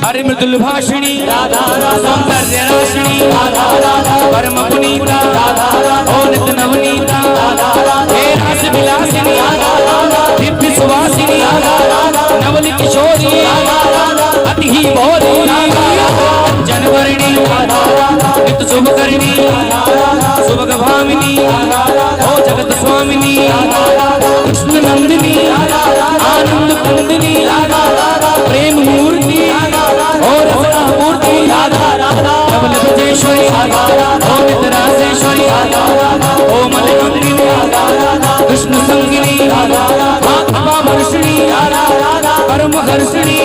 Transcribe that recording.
हरि मृदुल भाषिणी सौंदर्य राशिणी परम पुनीता ओ नित नवनीता हे रस विलासिनी दिव्य सुवासिनी नवल किशोरी अति ही भोरी जनवरणी नित शुभकरणी सुभग भामिनी ओ जगत स्वामिनी कृष्ण नंदिनी आनंद कुंदिनी प्रेम मूर्ति और रसना मूर्ति नवल ब्रजेश्वरी ओ नित रासेश्वरी ओ मलनंदिनी कृष्ण संगिनी आत्मा वर्षिणी परम हर्षिणी